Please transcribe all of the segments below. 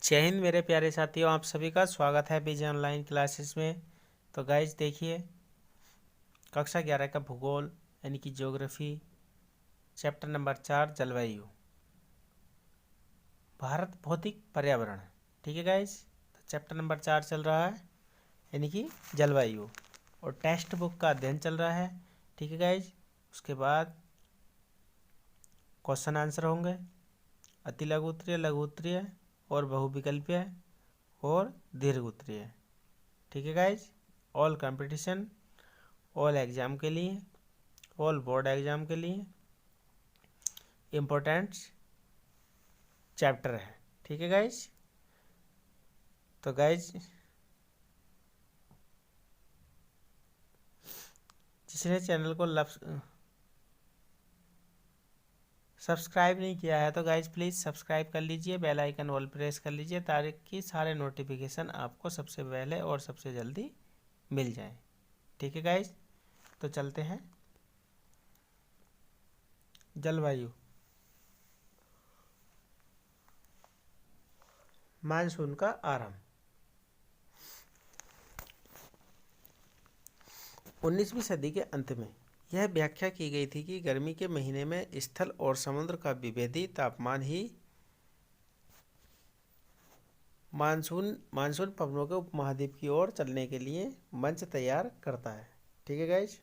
जय हिंद मेरे प्यारे साथियों, आप सभी का स्वागत है बीजे ऑनलाइन क्लासेस में। तो गाइज देखिए, कक्षा 11 का भूगोल यानी कि ज्योग्राफी चैप्टर नंबर 4 जलवायु, भारत भौतिक पर्यावरण। ठीक है गाइज, तो चैप्टर नंबर 4 चल रहा है यानी कि जलवायु, और टेक्स्ट बुक का अध्ययन चल रहा है। ठीक है गाइज, उसके बाद क्वेश्चन आंसर होंगे, अति लघु उत्तरीय, लघु उत्तरीय और बहुविकल्पीय और दीर्घ उत्तरीय। ठीक है guys, all competition, all exam के लिए, ऑल बोर्ड एग्ज़ाम के लिए इम्पोर्टेंट चैप्टर है। ठीक है गाइज, तो गाइज जिसने चैनल को सब्सक्राइब नहीं किया है तो गाइज प्लीज़ सब्सक्राइब कर लीजिए, बेल आइकन ऑल प्रेस कर लीजिए ताकि सारे नोटिफिकेशन आपको सबसे पहले और सबसे जल्दी मिल जाए। ठीक है गाइज, तो चलते हैं जलवायु। मानसून का आरंभ 19वीं सदी के अंत में यह व्याख्या की गई थी कि गर्मी के महीने में स्थल और समुद्र का विभेदी तापमान ही मानसून पवनों के उपमहाद्वीप की ओर चलने के लिए मंच तैयार करता है। ठीक है गाइज,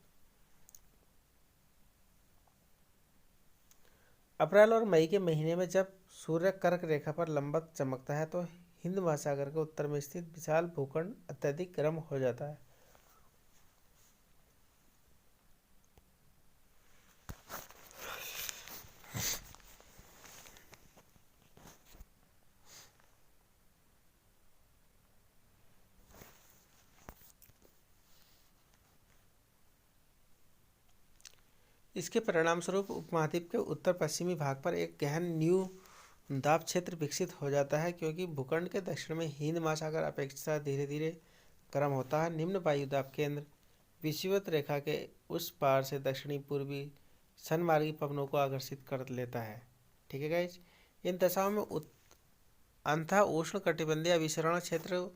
अप्रैल और मई के महीने में जब सूर्य कर्क रेखा पर लंबवत चमकता है तो हिंद महासागर के उत्तर में स्थित विशाल भूखंड अत्यधिक गर्म हो जाता है। इसके परिणामस्वरूप उपमहाद्वीप के उत्तर पश्चिमी भाग पर एक गहन न्यू दाब क्षेत्र विकसित हो जाता है, क्योंकि भूखंड के दक्षिण में हिंद महासागर अपेक्षा धीरे धीरे गर्म होता है। निम्न वायुदाब केंद्र विषुवत रेखा के उस पार से दक्षिणी पूर्वी सनमार्गी पवनों को आकर्षित कर लेता है। ठीक है गाइज, इन दशाओं में अंतः उष्ण कटिबंधीय अभिसरण क्षेत्र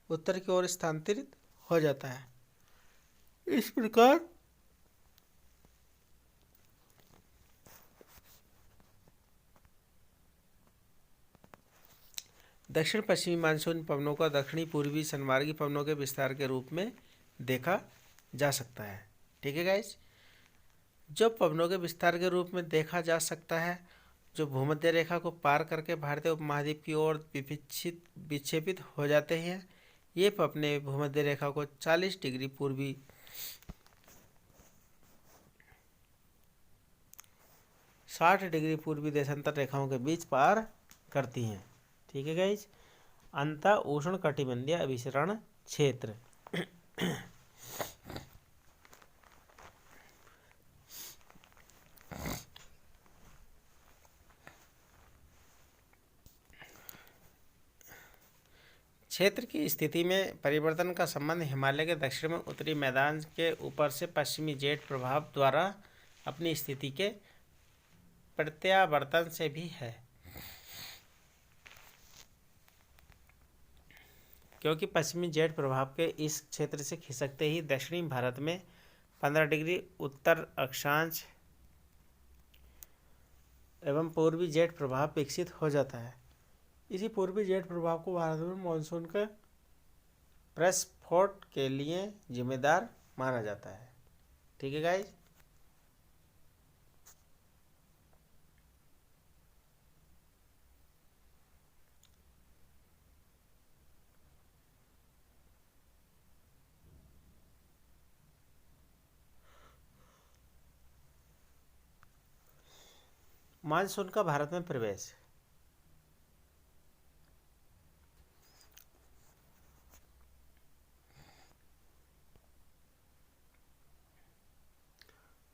उत्तर की ओर स्थानांतरित हो जाता है। इस प्रकार दक्षिण पश्चिमी मानसून पवनों का दक्षिणी पूर्वी सनमार्गी पवनों के विस्तार के रूप में देखा जा सकता है। ठीक है गाइज, जो पवनों के विस्तार के रूप में देखा जा सकता है, जो भूमध्य रेखा को पार करके भारतीय उपमहाद्वीप की ओर विक्षेपित हो जाते हैं, ये अपने भूमध्य रेखा को 40 डिग्री पूर्वी 60 डिग्री पूर्वी देशांतर रेखाओं के बीच पार करती हैं। ठीक है गाइज, अंतः उष्ण कटिबंधीय अभिसरण क्षेत्र। क्षेत्र की स्थिति में परिवर्तन का संबंध हिमालय के दक्षिण में उत्तरी मैदान के ऊपर से पश्चिमी जेट प्रभाव द्वारा अपनी स्थिति के प्रत्यावर्तन से भी है, क्योंकि पश्चिमी जेट प्रभाव के इस क्षेत्र से खिसकते ही दक्षिणी भारत में 15 डिग्री उत्तर अक्षांश एवं पूर्वी जेट प्रभाव विकसित हो जाता है। इसी पूर्वी जेट प्रभाव को भारत में मानसून के प्रस्फोट के लिए जिम्मेदार माना जाता है। ठीक है गाइज, मानसून का भारत में प्रवेश।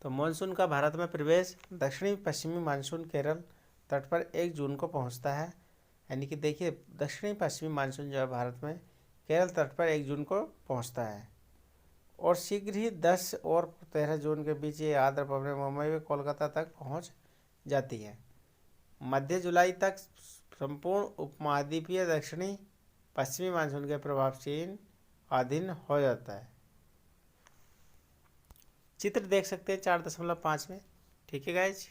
तो मानसून का भारत में प्रवेश दक्षिणी पश्चिमी मानसून केरल तट पर 1 जून को पहुंचता है। यानी कि देखिए, दक्षिणी पश्चिमी मानसून जो है भारत में केरल तट पर 1 जून को पहुंचता है, और शीघ्र ही 10 और 13 जून के बीच ये आर्द्र पवनें मुंबई व कोलकाता तक पहुंच जाती है। मध्य जुलाई तक संपूर्ण उपमहाद्वीपीय दक्षिणी पश्चिमी मानसून के प्रभाव चीन अधीन हो जाता है। चित्र देख सकते हैं 4.5 में। ठीक है गाइज।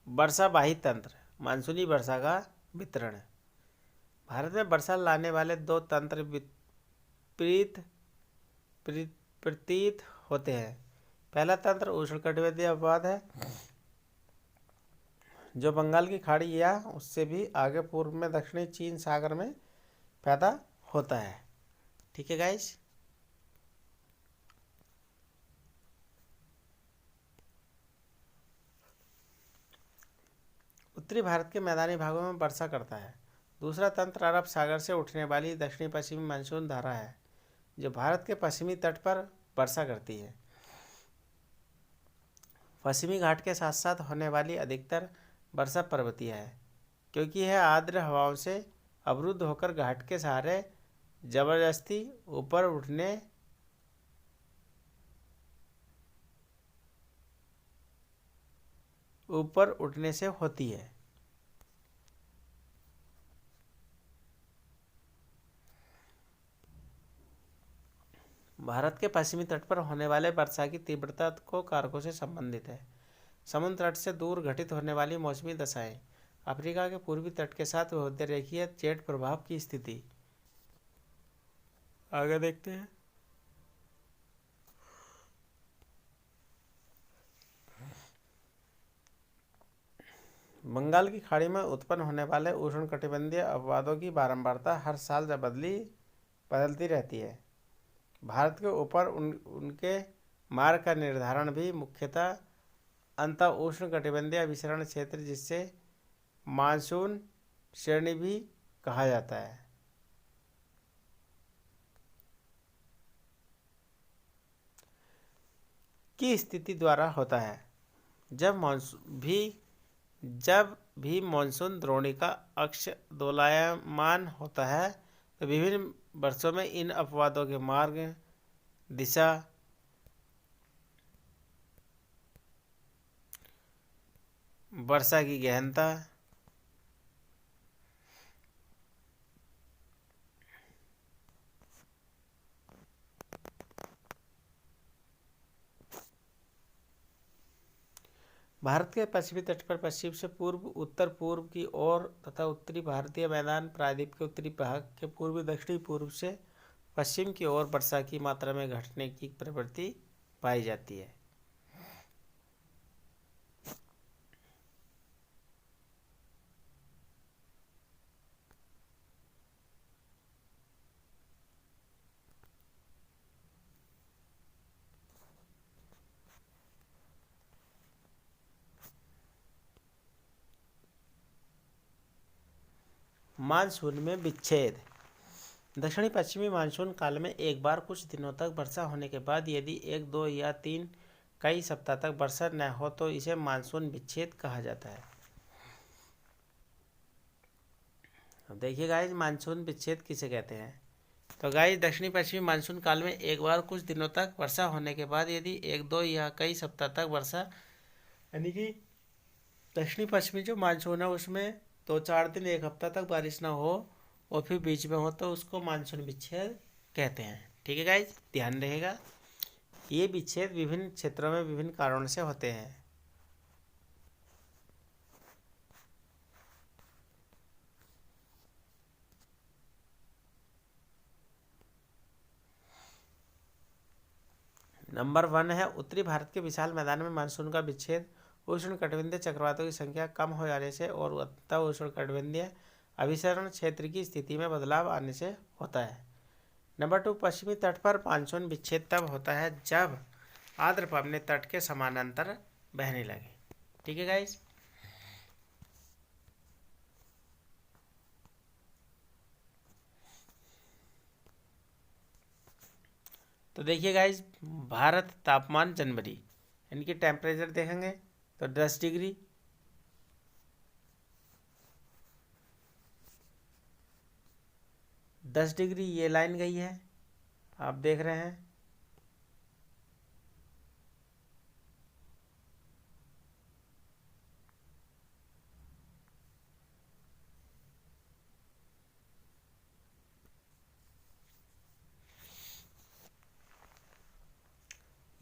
वर्षावाही तंत्र, मानसूनी वर्षा का वितरण। भारत में वर्षा लाने वाले दो तंत्र विपरीत प्रतीत होते हैं। पहला तंत्र उष्णकटिबंधीय अपवाद है, जो बंगाल की खाड़ी या उससे भी आगे पूर्व में दक्षिणी चीन सागर में पैदा होता है। ठीक है गाइस। उत्तरी भारत के मैदानी भागों में वर्षा करता है। दूसरा तंत्र अरब सागर से उठने वाली दक्षिणी पश्चिमी मानसून धारा है, जो भारत के पश्चिमी तट पर वर्षा करती है। पश्चिमी घाट के साथ साथ होने वाली अधिकतर वर्षा पर्वतीय है, क्योंकि यह आर्द्र हवाओं से अवरुद्ध होकर घाट के सहारे जबरदस्ती ऊपर उठने से होती है। भारत के पश्चिमी तट पर होने वाले वर्षा की तीव्रता को कारकों से संबंधित है। समुद्र तट से दूर घटित होने वाली मौसमी दशाएं, अफ्रीका के पूर्वी तट के साथ भूमध्य रेखीय जेट प्रभाव की स्थिति। आगे देखते हैं। बंगाल की खाड़ी में उत्पन्न होने वाले उष्णकटिबंधीय अपवादों की बारंबारता हर साल बदलती रहती है। भारत के ऊपर उनके मार्ग का निर्धारण भी मुख्यतः अंत उष्णकटिबंधीय अभिसरण क्षेत्र, जिससे मानसून श्रेणी भी कहा जाता है, की स्थिति द्वारा होता है। जब भी मानसून द्रोणिका अक्ष दोलायमान होता है, तो विभिन्न वर्षों में इन अपवादों के मार्ग, दिशा, वर्षा की गहनता, भारत के पश्चिमी तट पर पश्चिम से पूर्व, उत्तर पूर्व की ओर तथा उत्तरी भारतीय मैदान प्रायद्वीप के उत्तरी भाग के पूर्वी दक्षिणी पूर्व से पश्चिम की ओर वर्षा की मात्रा में घटने की प्रवृत्ति पाई जाती है। मानसून में विच्छेद। दक्षिणी पश्चिमी मानसून काल में एक बार कुछ दिनों तक वर्षा होने के बाद यदि 1, 2 या 3 कई सप्ताह तक वर्षा न हो तो इसे मानसून विच्छेद कहा जाता है। अब देखिए गाइस, मानसून विच्छेद किसे कहते हैं। तो गाइस, दक्षिणी पश्चिमी मानसून काल में एक बार कुछ दिनों तक वर्षा होने के बाद यदि 1, 2 या कई सप्ताह तक वर्षा, यानी कि दक्षिणी पश्चिमी जो मानसून है उसमें 2-4 दिन 1 हफ्ता तक बारिश ना हो और फिर बीच में हो, तो उसको मानसून विच्छेद कहते हैं। ठीक है गाइज, ध्यान रहेगा। ये विच्छेद विभिन्न क्षेत्रों में विभिन्न कारणों से होते हैं। नंबर 1 है उत्तरी भारत के विशाल मैदान में मानसून का विच्छेद उष्णकटिबंधीय चक्रवातों की संख्या कम हो जाने से और अंततः उष्णकटिबंधीय अभिसरण क्षेत्र की स्थिति में बदलाव आने से होता है। नंबर 2, पश्चिमी तट पर मानसून विच्छेद तब होता है जब आर्द्र पवनें तट के समानांतर बहने लगे। ठीक है गाइस। तो देखिए गाइस, भारत तापमान जनवरी, इनकी टेम्परेचर देखेंगे तो 10 डिग्री, ये लाइन गई है, आप देख रहे हैं।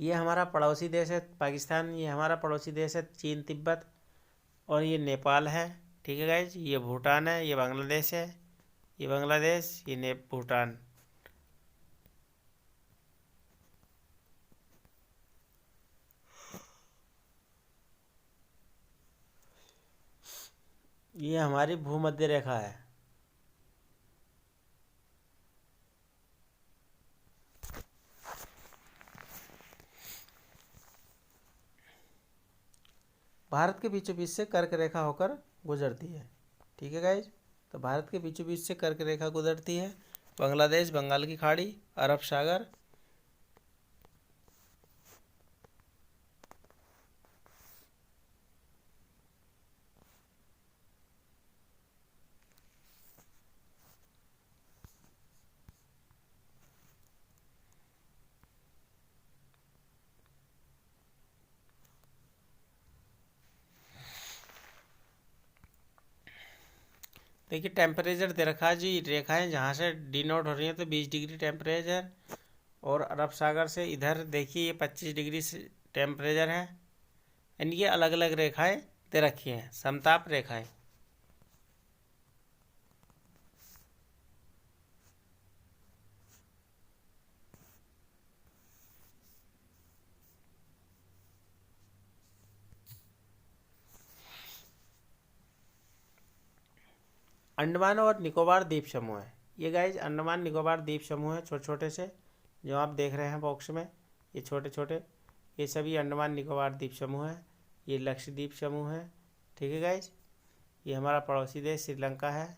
ये हमारा पड़ोसी देश है पाकिस्तान, ये हमारा पड़ोसी देश है चीन तिब्बत, और ये नेपाल है। ठीक है गाइज, ये भूटान है, ये बांग्लादेश है, ये बांग्लादेश, ये भूटान। ये हमारी भूमध्य रेखा है। भारत के बीचों बीच से कर्क रेखा होकर गुजरती है। ठीक है गाइज, तो भारत के बीचों बीच से कर्क रेखा गुजरती है। बांग्लादेश, बंगाल की खाड़ी, अरब सागर, देखिए टेम्परेचर दे रखा है जी, रेखाएं जहाँ से डिनोट हो रही हैं तो 20 डिग्री टेम्परेचर, और अरब सागर से इधर देखिए ये 25 डिग्री से टेम्परेचर है। इनकी अलग अलग रेखाएं दे रखी हैं, समताप रेखाएं। अंडमान और निकोबार द्वीप समूह है। ये गाइज अंडमान निकोबार द्वीप समूह है, छोटे छोटे से जो आप देख रहे हैं बॉक्स में, ये छोटे छोटे, ये सभी अंडमान निकोबार द्वीप समूह है। ये लक्षद्वीप समूह है। ठीक है गाइज, ये हमारा पड़ोसी देश श्रीलंका है।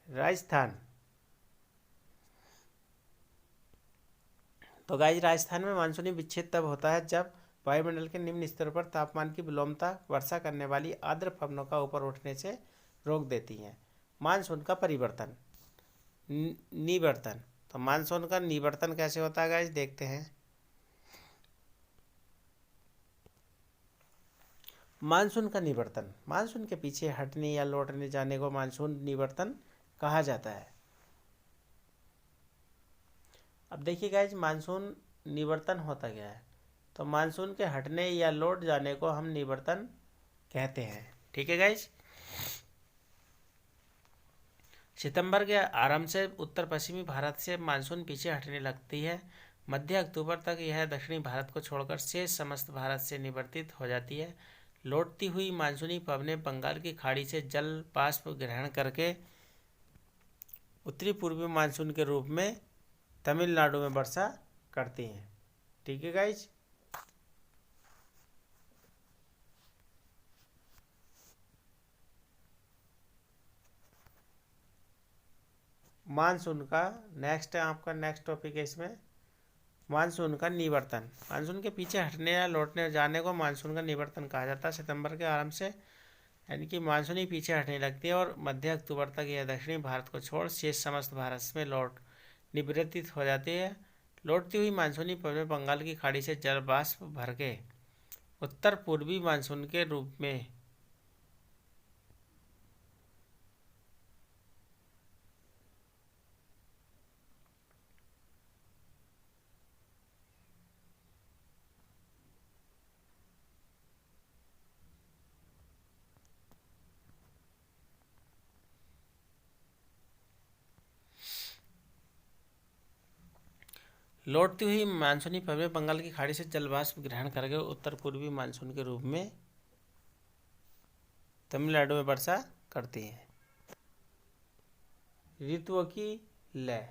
राजस्थान, तो गाइज राजस्थान में मानसूनी विच्छेद तब होता है जब वायुमंडल के निम्न स्तरों पर तापमान की विलोमता वर्षा करने वाली आर्द्र पवनों का ऊपर उठने से रोक देती हैं। मानसून का परिवर्तन, निवर्तन। तो मानसून का निवर्तन कैसे होता है गाइज, देखते हैं। मानसून का निवर्तन, मानसून के पीछे हटने या लौटने जाने को मानसून निवर्तन कहा जाता है। अब देखिए गाइज मानसून निवर्तन होता क्या है, तो मानसून के हटने या लौट जाने को हम निवर्तन कहते हैं। ठीक है गाइज, सितंबर के आरंभ से उत्तर पश्चिमी भारत से मानसून पीछे हटने लगती है। मध्य अक्टूबर तक यह दक्षिणी भारत को छोड़कर शेष समस्त भारत से निवर्तित हो जाती है। लौटती हुई मानसूनी पवनें बंगाल की खाड़ी से जल बाष्प ग्रहण करके उत्तरी पूर्वी मानसून के रूप में तमिलनाडु में वर्षा करती हैं। ठीक है गाइज, मानसून का नेक्स्ट है आपका, नेक्स्ट टॉपिक है इसमें मानसून का निवर्तन। मानसून के पीछे हटने या लौटने जाने को मानसून का निवर्तन कहा जाता है। सितंबर के आरंभ से यानी कि मानसून ही पीछे हटने लगती है और मध्य अक्टूबर तक यह दक्षिणी भारत को छोड़ शेष समस्त भारत में निवर्तित हो जाती है। लौटती हुई मानसूनी पवनें बंगाल की खाड़ी से जल बाष्प भर के उत्तर पूर्वी मानसून के रूप में लौटती हुई मानसूनी पवनें बंगाल की खाड़ी से जलवाष्प ग्रहण करके उत्तर पूर्वी मानसून के रूप में तमिलनाडु में वर्षा करती हैं। ऋतुओं की लय,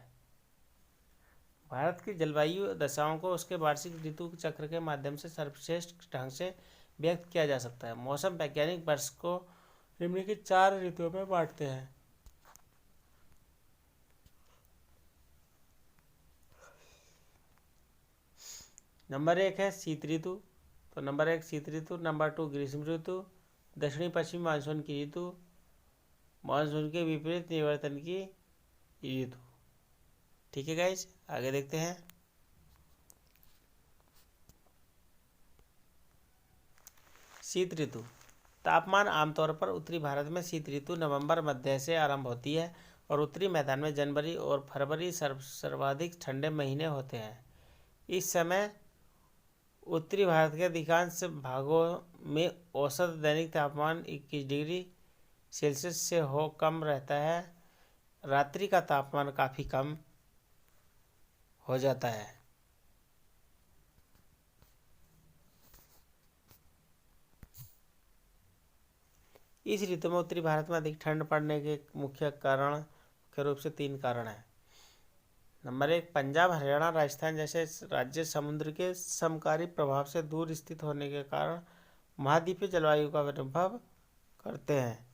भारत की जलवायु दशाओं को उसके वार्षिक ऋतु चक्र के माध्यम से सर्वश्रेष्ठ ढंग से व्यक्त किया जा सकता है। मौसम वैज्ञानिक वर्ष को निम्नलिखित 4 ऋतुओं में बांटते हैं। नंबर 1 है शीत ऋतु, तो नंबर 1 शीत ऋतु, नंबर 2 ग्रीष्म ऋतु, दक्षिणी पश्चिमी मानसून की ऋतु, मानसून के विपरीत निवर्तन की ऋतु। ठीक है गाइज, आगे देखते हैं। शीत ऋतु। तापमान आमतौर पर उत्तरी भारत में शीत ऋतु नवंबर मध्य से आरंभ होती है और उत्तरी मैदान में जनवरी और फरवरी सर्वाधिक ठंडे महीने होते हैं। इस समय उत्तरी भारत के अधिकांश भागों में औसत दैनिक तापमान 21 डिग्री सेल्सियस से कम रहता है। रात्रि का तापमान काफ़ी कम हो जाता है। इस ऋतु में उत्तरी भारत में अधिक ठंड पड़ने के मुख्य रूप से 3 कारण हैं। नंबर 1, पंजाब, हरियाणा, राजस्थान जैसे राज्य समुद्र के समकारी प्रभाव से दूर स्थित होने के कारण महाद्वीपीय जलवायु का अनुभव करते हैं।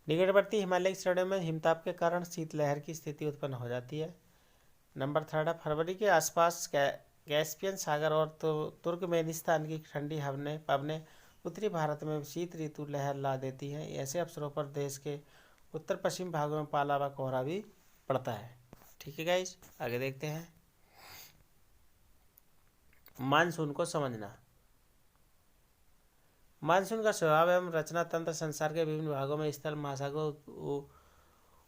निकटवर्ती हिमालयी श्रेणियों में हिमताप के कारण शीतलहर की स्थिति उत्पन्न हो जाती है। नंबर 3, फरवरी के आसपास कैस्पियन सागर और तुर्कमेनिस्तान की ठंडी पवनें उत्तरी भारत में शीत ऋतु लहर ला देती हैं। ऐसे अवसरों पर देश के उत्तर पश्चिम भागों में पाला व कोहरा भी पड़ता है। ठीक है गाइस, आगे देखते हैं। मानसून को समझना। मानसून का स्वभाव एवं रचना तंत्र संसार के विभिन्न भागों में स्थल, महासागर,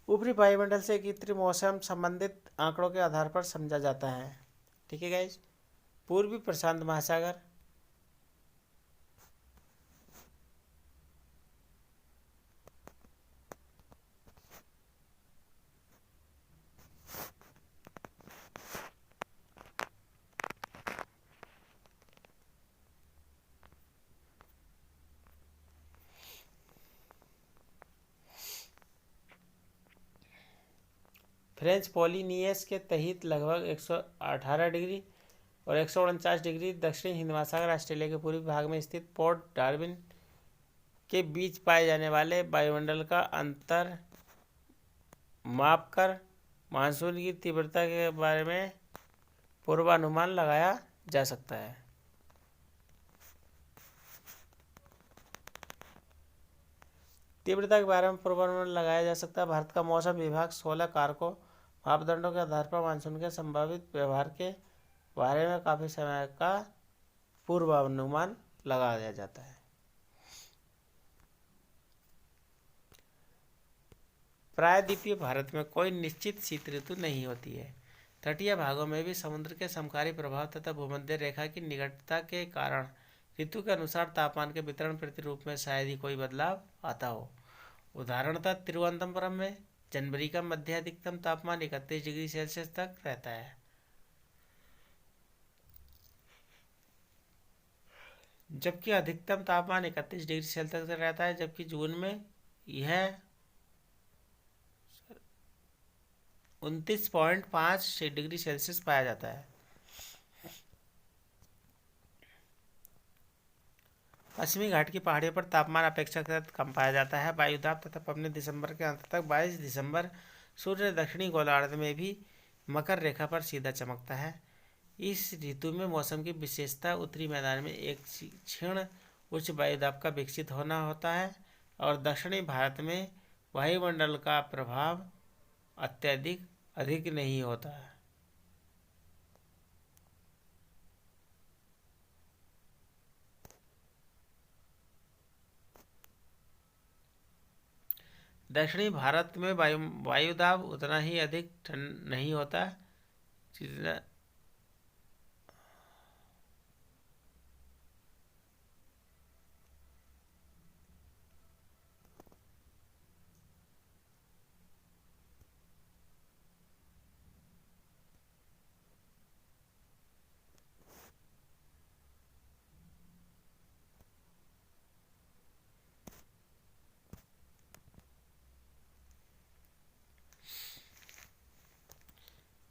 ऊपरी वायुमंडल से कृत्रिम मौसम संबंधित आंकड़ों के आधार पर समझा जाता है। ठीक है गाइस। पूर्वी प्रशांत महासागर, फ्रेंच पॉलिनीसिया के तहत लगभग 118 डिग्री और 149 डिग्री दक्षिणी हिंद महासागर, ऑस्ट्रेलिया के पूर्वी भाग में स्थित पोर्ट डार्विन के बीच पाए जाने वाले वायुमंडल का अंतर मापकर मानसून की तीव्रता के बारे में पूर्वानुमान लगाया जा सकता है। तीव्रता के बारे में पूर्वानुमान लगाया जा सकता है। भारत का मौसम विभाग 16 कारकों मापदंडों के आधार पर मानसून के संभावित व्यवहार के बारे में काफी समय का पूर्वानुमान लगाया जाता है। प्रायद्वीपीय भारत में कोई निश्चित शीत ऋतु नहीं होती है। तटीय भागों में भी समुद्र के समकारी प्रभाव तथा भूमध्य रेखा की निकटता के कारण ऋतु के अनुसार तापमान के वितरण प्रतिरूप में शायद ही कोई बदलाव आता हो। उदाहरणतः तिरुवनंतपुरम में जनवरी का मध्य अधिकतम तापमान 31 डिग्री सेल्सियस तक रहता है, जबकि अधिकतम तापमान 31 डिग्री सेल्सियस तक रहता है, जबकि जून में यह 29.5 डिग्री सेल्सियस पाया जाता है। पश्चिमी घाट की पहाड़ियों पर तापमान अपेक्षाकृत कम पाया जाता है। वायुदाब तथा पवनें दिसंबर के अंत तक 22 दिसंबर सूर्य दक्षिणी गोलार्ध में भी मकर रेखा पर सीधा चमकता है। इस ऋतु में मौसम की विशेषता उत्तरी मैदान में एक क्षीण उच्च वायुदाब का विकसित होना होता है और दक्षिणी भारत में वायुमंडल का प्रभाव अत्यधिक अधिक नहीं होता है। दक्षिणी भारत में वायुदाब उतना ही अधिक ठंड नहीं होता जितना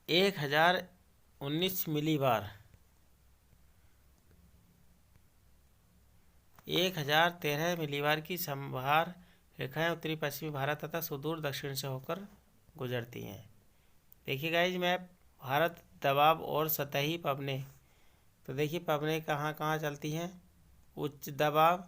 1019 मिलीबार 1013 मिलीबार की समभार रेखाएं उत्तरी पश्चिमी भारत तथा सुदूर दक्षिण से होकर गुजरती हैं। देखिए गाइज मैप, भारत दबाव और सतही पवनें। तो देखिए पवनें कहाँ कहाँ चलती हैं। उच्च दबाव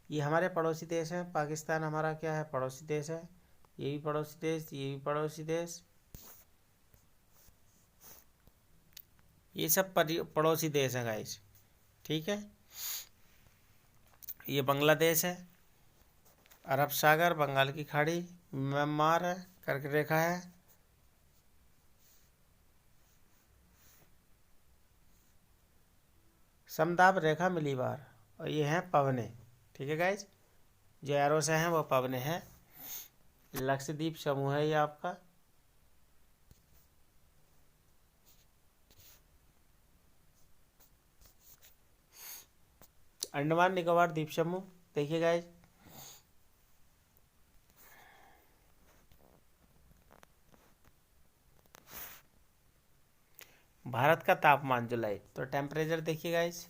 ये हमारे पड़ोसी देश हैं। पाकिस्तान हमारा क्या है, पड़ोसी देश है। ये भी पड़ोसी देश, ये भी पड़ोसी देश, ये सब पड़ोसी देश हैं गाइस। ठीक है। ये बांग्लादेश है, अरब सागर, बंगाल की खाड़ी, म्यांमार है, कर्क रेखा है, समदाब रेखा, मिलीबार, और ये हैं पवने। ठीक है गाइज, जो एरो से हैं वो पवने हैं। लक्षद्वीप समूह है ये आपका। अंडमान निकोबार द्वीप समूह। देखिए गाइज, भारत का तापमान जुलाई, तो टेम्परेचर देखिए गाइज,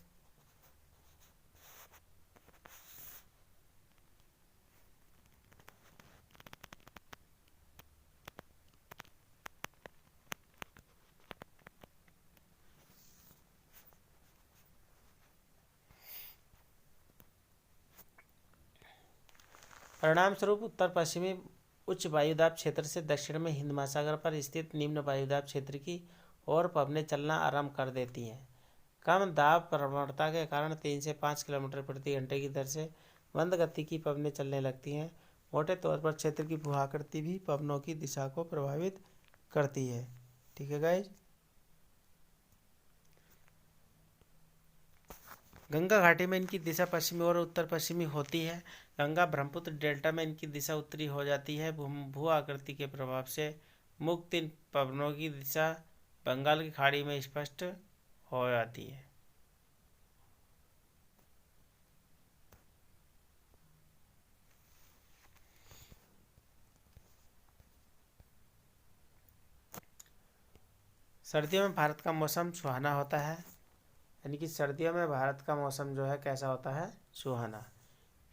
परिणाम स्वरूप उत्तर पश्चिमी उच्च वायुदाब क्षेत्र से दक्षिण में हिंद महासागर पर स्थित निम्न वायुदाब क्षेत्र की ओर पवनें चलना आरंभ कर देती हैं। कम दाब प्रवणता के कारण 3 से 5 किलोमीटर प्रति घंटे की दर से मंद गति की पवनें चलने लगती हैं। मोटे तौर पर क्षेत्र की भू आकृति भी पवनों की दिशा को प्रभावित करती है। ठीक है गाइज। गंगा घाटी में इनकी दिशा पश्चिमी और उत्तर पश्चिमी होती है। गंगा ब्रह्मपुत्र डेल्टा में इनकी दिशा उत्तरी हो जाती है। भू आकृति के प्रभाव से मुक्त इन पवनों की दिशा बंगाल की खाड़ी में स्पष्ट हो जाती है। सर्दियों में भारत का मौसम सुहाना होता है, यानी कि सर्दियों में भारत का मौसम जो है कैसा होता है, सुहाना।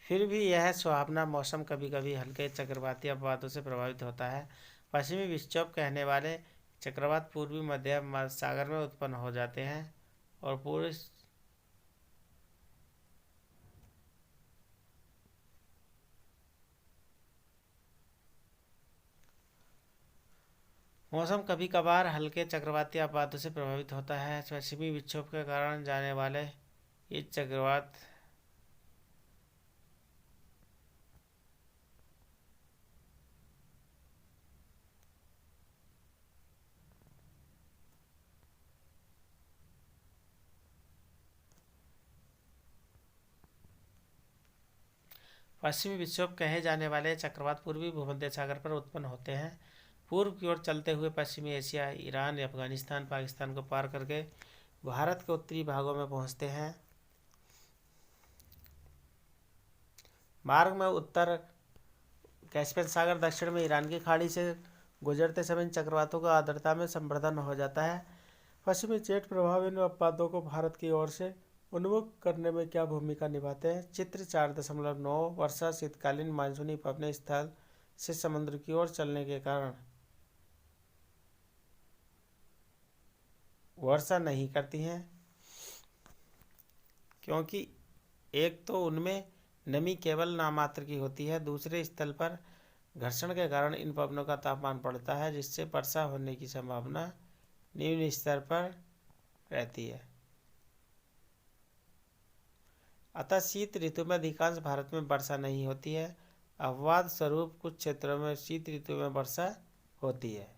फिर भी यह सुहावना मौसम कभी कभी हल्के चक्रवाती अपवादों से प्रभावित होता है। पश्चिमी विक्षोभ कहने वाले चक्रवात पूर्वी मध्य सागर में उत्पन्न हो जाते हैं और पूरे मौसम कभी कभार हल्के चक्रवाती अपवादों से प्रभावित होता है। पश्चिमी विक्षोभ के कारण जाने वाले ये चक्रवात पश्चिमी विक्षोभ कहे जाने वाले चक्रवात पूर्वी भूमध्य सागर पर उत्पन्न होते हैं। पूर्व की ओर चलते हुए पश्चिमी एशिया, ईरान, अफगानिस्तान, पाकिस्तान को पार करके भारत के उत्तरी भागों में पहुंचते हैं। मार्ग में उत्तर कैस्पियन सागर, दक्षिण में ईरान की खाड़ी से गुजरते समय इन चक्रवातों का आर्द्रता में संवर्धन हो जाता है। पश्चिमी जेट प्रभाव इन अपवादों को भारत की ओर से उन्मुख करने में क्या भूमिका निभाते हैं। चित्र 4.9 वर्षा शीतकालीन मानसूनी पवनें स्थल से समुद्र की ओर चलने के कारण वर्षा नहीं करती हैं, क्योंकि एक तो उनमें नमी केवल नामात्र की होती है, दूसरे स्थल पर घर्षण के कारण इन पवनों का तापमान बढ़ता है, जिससे वर्षा होने की संभावना निम्न स्तर पर रहती है। अतः शीत ऋतु में अधिकांश भारत में वर्षा नहीं होती है। अपवाद स्वरूप कुछ क्षेत्रों में शीत ऋतु में वर्षा होती है।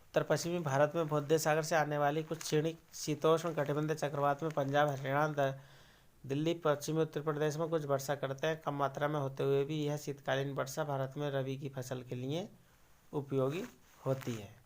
उत्तर पश्चिमी भारत में भूमध्य सागर से आने वाली कुछ क्षणिक शीतोष्ण कटिबंधीय चक्रवात में पंजाब, हरियाणा, दिल्ली, पश्चिमी उत्तर प्रदेश में कुछ वर्षा करते हैं। कम मात्रा में होते हुए भी यह शीतकालीन वर्षा भारत में रबी की फसल के लिए उपयोगी होती है।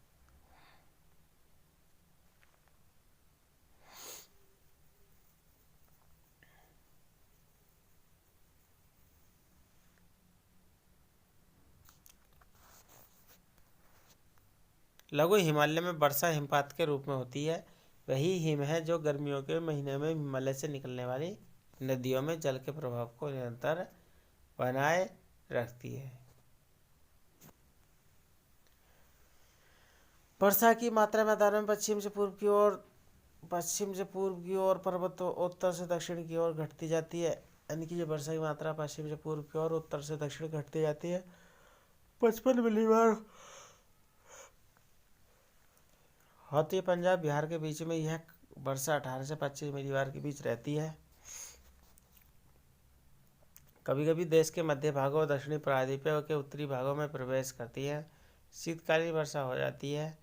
लघु हिमालय में वर्षा हिमपात के रूप में होती है। वही हिम है जो गर्मियों के महीने में हिमालय से निकलने वाली नदियों में जल के प्रभाव को निरंतर बनाए रखती है। वर्षा की मात्रा मैदानों में पश्चिम से पूर्व की ओर, पर्वतों उत्तर से दक्षिण की ओर घटती जाती है। यानी कि ये वर्षा की मात्रा पश्चिम से पूर्व की ओर, उत्तर से दक्षिण घटती जाती है। 55 मिलीमीटर होती है। पंजाब बिहार के बीच में यह वर्षा 18 से 25 मिलीमीटर के बीच रहती है। कभी कभी देश के मध्य भागों और दक्षिणी प्रायद्वीप के उत्तरी भागों में प्रवेश करती है। शीतकालीन वर्षा हो जाती है।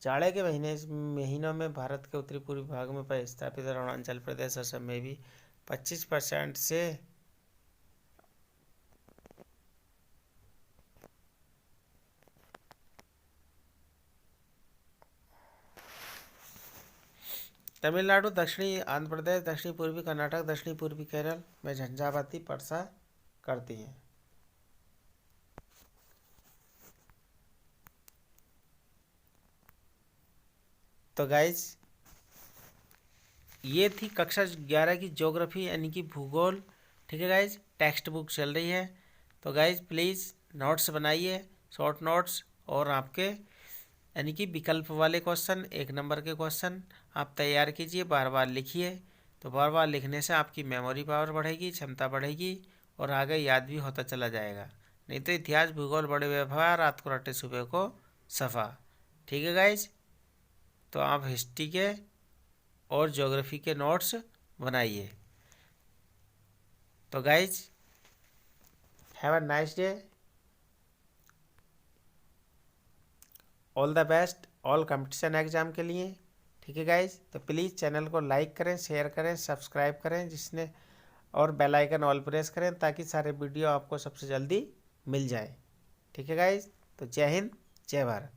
जाड़े के महीनों में भारत के उत्तरी पूर्वी भाग में स्थापित अरुणाचल प्रदेश असम में भी 25% से तमिलनाडु, दक्षिणी आंध्र प्रदेश, दक्षिणी पूर्वी कर्नाटक, दक्षिणी पूर्वी केरल में झंझावाती वर्षा करती हैं। तो गाइज ये थी कक्षा 11 की ज्योग्राफी यानी कि भूगोल। ठीक है गाइज, टेक्स्ट बुक चल रही है। तो गाइज प्लीज़ नोट्स बनाइए, शॉर्ट नोट्स, और आपके यानी कि विकल्प वाले क्वेश्चन, 1 नंबर के क्वेश्चन आप तैयार कीजिए, बार बार लिखिए। तो बार बार लिखने से आपकी मेमोरी पावर बढ़ेगी, क्षमता बढ़ेगी और आगे याद भी होता चला जाएगा। नहीं तो इतिहास भूगोल बड़े व्यवहार, रात को रटे सुबह को सफ़ा। ठीक है गाइज, तो आप हिस्ट्री के और ज्योग्राफी के नोट्स बनाइए। तो guys have a nice day, all the best all competition exam के लिए। ठीक है गाइज, तो प्लीज़ चैनल को लाइक करें, शेयर करें, सब्सक्राइब करें जिसने, और बेल आइकन ऑल प्रेस करें ताकि सारे वीडियो आपको सबसे जल्दी मिल जाए। ठीक है गाइज, तो जय हिंद, जय भारत।